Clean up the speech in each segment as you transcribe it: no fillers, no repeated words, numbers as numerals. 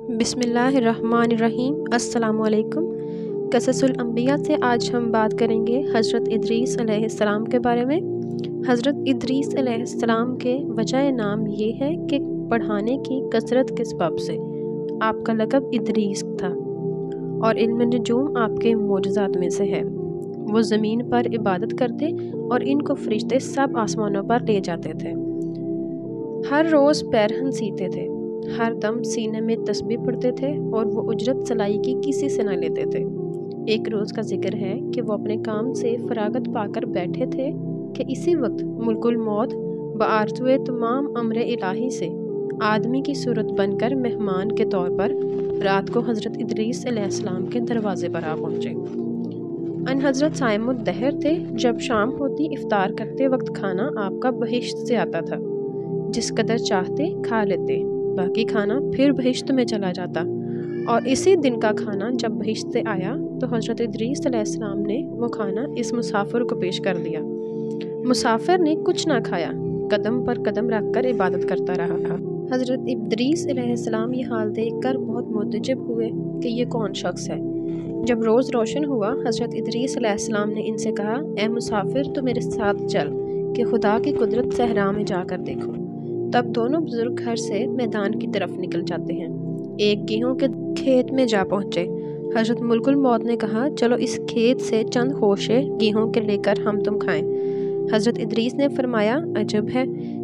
بسم اللہ الرحمن الرحیم۔ السلام علیکم۔ قصص الانبیاء سے آج ہم بات کریں گے حضرت ادریس علیہ السلام کے بارے میں۔ حضرت ادریس علیہ السلام کے وجہ نام یہ ہے کہ پڑھانے کی کثرت کے سبب سے آپ کا لقب ادریس تھا، اور علم نجوم آپ کے معجزات میں سے ہے۔ وہ زمین پر عبادت کرتے اور ان کو فرشتے سب آسمانوں پر لے جاتے تھے۔ ہر روز پیرہن سیتے تھے، ہر دم سینے میں تسبیح پڑھتے تھے، اور وہ اجرت سلائی کی کسی سے نہ لیتے تھے۔ ایک روز کا ذکر ہے کہ وہ اپنے کام سے فراغت پا کر بیٹھے تھے کہ اسی وقت ملک الموت بآرزوئے تمام امر الہی سے آدمی کی صورت بن کر مہمان کے طور پر رات کو حضرت ادریس علیہ السلام کے دروازے پر آ پہنچے۔ ان حضرت صائم الدہر تھے۔ جب شام ہوتی افطار کرتے وقت کھانا آپ کا بہشت سے آتا تھا، جس قدر چاہتے کھا لیتے، باقی کھانا پھر بہشت میں چلا جاتا۔ اور اسی دن کا کھانا جب بہشت سے آیا تو حضرت ادریس علیہ السلام نے وہ کھانا اس مسافر کو پیش کر دیا۔ مسافر نے کچھ نہ کھایا، قدم پر قدم رکھ کر عبادت کرتا رہا۔ حضرت ادریس علیہ السلام یہ حال دیکھ کر بہت متعجب ہوئے کہ یہ کون شخص ہے۔ جب روز روشن ہوا، حضرت ادریس علیہ السلام نے ان سے کہا، اے مسافر، تو میرے ساتھ چل کہ خدا کی قدرت صحرا میں جا کر دیکھو۔ تب دونوں بزرگ گھر سے میدان کی طرف نکل جاتے ہیں۔ ایک گیہوں کے کھیت میں جا پہنچے۔ حضرت ملک الموت نے کہا، چلو اس کھیت سے چند خوشے گیہوں کے لے کر ہم تم کھائیں۔ حضرت ادریس نے فرمایا، عجب ہے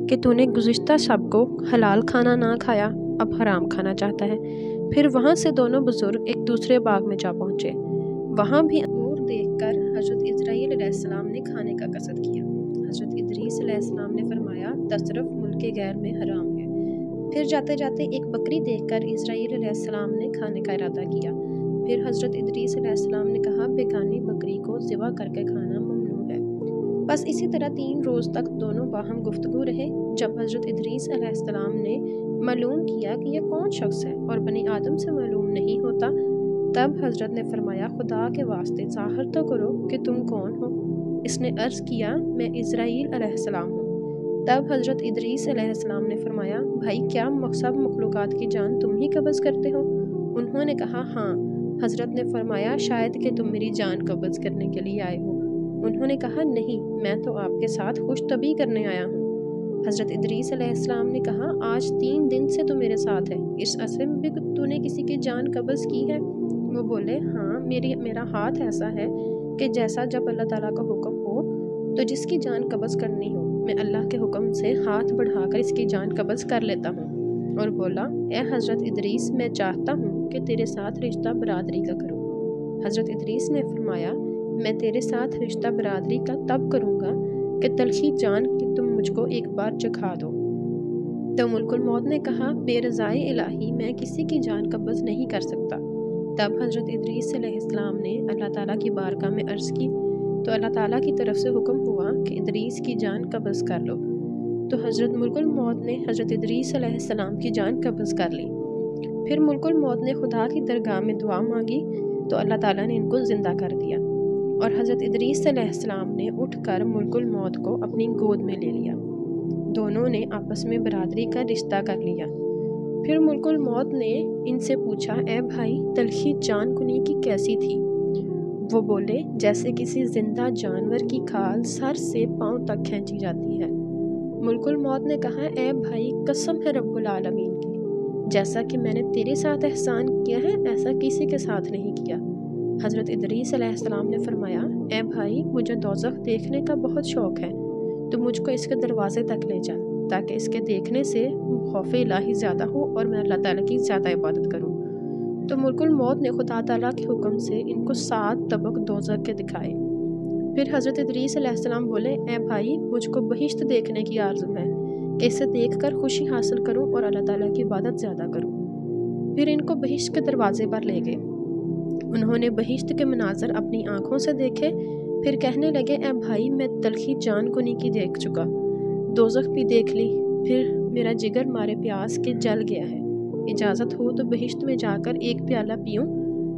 کہ تو نے گزشتہ شب کو حلال کھانا نہ کھایا، اب حرام کھانا چاہتا ہے۔ پھر وہاں سے دونوں بزرگ ایک دوسرے باغ میں جا پہنچے۔ وہاں بھی انگور دیکھ کر حضرت اسرائیل علیہ السلام نے کھانے کا قصد کیا۔ حضرت ادریس علیہ السلام نے فرمایا، تصرف ملک غیر میں حرام ہے۔ پھر جاتے جاتے ایک بکری دیکھ کر اسرائیل علیہ السلام نے کھانے کا ارادہ کیا۔ پھر حضرت ادریس علیہ السلام نے کہا، بیگانی بکری کو ذبح کر کے کھانا ممنوع ہے۔ بس اسی طرح 3 روز تک دونوں باہم گفتگو رہے۔ جب حضرت ادریس علیہ السلام نے معلوم کیا کہ یہ کون شخص ہے اور بنی آدم سے معلوم نہیں ہوتا، تب حضرت نے فرمایا، خدا کے واسطے ظاہر تو کرو کہ تم کون ہو۔ اس نے عرض کیا، میں اسرائیل علیہ السلام ہوں۔ تب حضرت ادریس علیہ السلام نے فرمایا، بھائی، کیا سب مخلوقات کی جان تم ہی قبض کرتے ہو؟ انہوں نے کہا، ہاں۔ حضرت نے فرمایا، شاید کہ تم میری جان قبض کرنے کے لیے آئے ہو۔ انہوں نے کہا، نہیں، میں تو آپ کے ساتھ خوش طبعی کرنے آیا ہوں۔ حضرت ادریس علیہ السلام نے کہا، آج 3 دن سے تو میرے ساتھ ہے، اس عرصے میں بھی تو نے کسی کی جان قبض کی ہے؟ وہ بولے، ہاں، میرا ہاتھ ایسا ہے کہ جیسا جب اللہ تعالیٰ کا حکم ہو تو جس کی جان قبض کرنی ہو، میں اللہ کے حکم سے ہاتھ بڑھا کر اس کی جان قبض کر لیتا ہوں۔ اور بولا، اے حضرت ادریس، میں چاہتا ہوں کہ تیرے ساتھ رشتہ برادری کا کروں۔ حضرت ادریس نے فرمایا، میں تیرے ساتھ رشتہ برادری کا تب کروں گا کہ تلخی جان کی تم مجھ کو ایک بار چکھا دو۔ تو ملک الموت نے کہا، بے رضائے الہی میں کسی کی جان قبض نہیں کر سکتا۔ تب حضرت ادریس علیہ السلام نے اللہ تعالیٰ کی بارگاہ میں عرض کی تو اللہ تعالیٰ کی طرف سے حکم ہوا کہ ادریس کی جان قبض کر لو۔ تو حضرت ملک الموت نے حضرت ادریس علیہ السلام کی جان قبض کر لی۔ پھر ملک الموت نے خدا کی درگاہ میں دعا مانگی تو اللہ تعالیٰ نے ان کو زندہ کر دیا، اور حضرت ادریس علیہ السلام نے اٹھ کر ملک الموت کو اپنی گود میں لے لیا۔ دونوں نے آپس میں برادری کا رشتہ کر لیا۔ پھر ملک الموت نے ان سے پوچھا، اے بھائی، تلخی جان کنی کی کیسی تھی؟ وہ بولے، جیسے کسی زندہ جانور کی کھال سر سے پاؤں تک کھینچی جاتی ہے۔ ملک الموت نے کہا، اے بھائی، قسم ہے رب العالمین کی، جیسا کہ میں نے تیرے ساتھ احسان کیا ہے ایسا کسی کے ساتھ نہیں کیا۔ حضرت ادریس علیہ السلام نے فرمایا، اے بھائی، مجھے دوزخ دیکھنے کا بہت شوق ہے، تو مجھ کو اس کے دروازے تک لے جا تاکہ اس کے دیکھنے سے خوف الہی زیادہ ہو اور میں اللہ تعالیٰ کی زیادہ عبادت کروں۔ تو ملک الموت نے خدا تعالیٰ کے حکم سے ان کو 7 طبق دوزخ کے دکھائے۔ پھر حضرت ادریس علیہ السلام بولے، اے بھائی، مجھ کو بہشت دیکھنے کی آرزو ہے کہ اسے دیکھ کر خوشی حاصل کروں اور اللہ تعالیٰ کی عبادت زیادہ کروں۔ پھر ان کو بہشت کے دروازے پر لے گئے۔ انہوں نے بہشت کے مناظر اپنی آنکھوں سے دیکھے، پھر کہنے لگے، اے بھائی، میں تلخی جان کنی کی دیکھ چکا، دوزخ بھی دیکھ لی، پھر میرا جگر مارے پیاس کے جل گیا ہے، اجازت ہو تو بہشت میں جا کر ایک پیالہ پیوں۔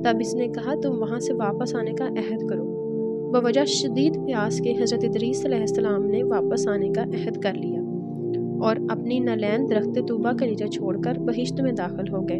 تب اس نے کہا، تم وہاں سے واپس آنے کا عہد کرو۔ بوجہ شدید پیاس کے حضرت ادریس علیہ السلام نے واپس آنے کا عہد کر لیا اور اپنی نالین درخت طوبہ کا نیچے چھوڑ کر بہشت میں داخل ہو گئے۔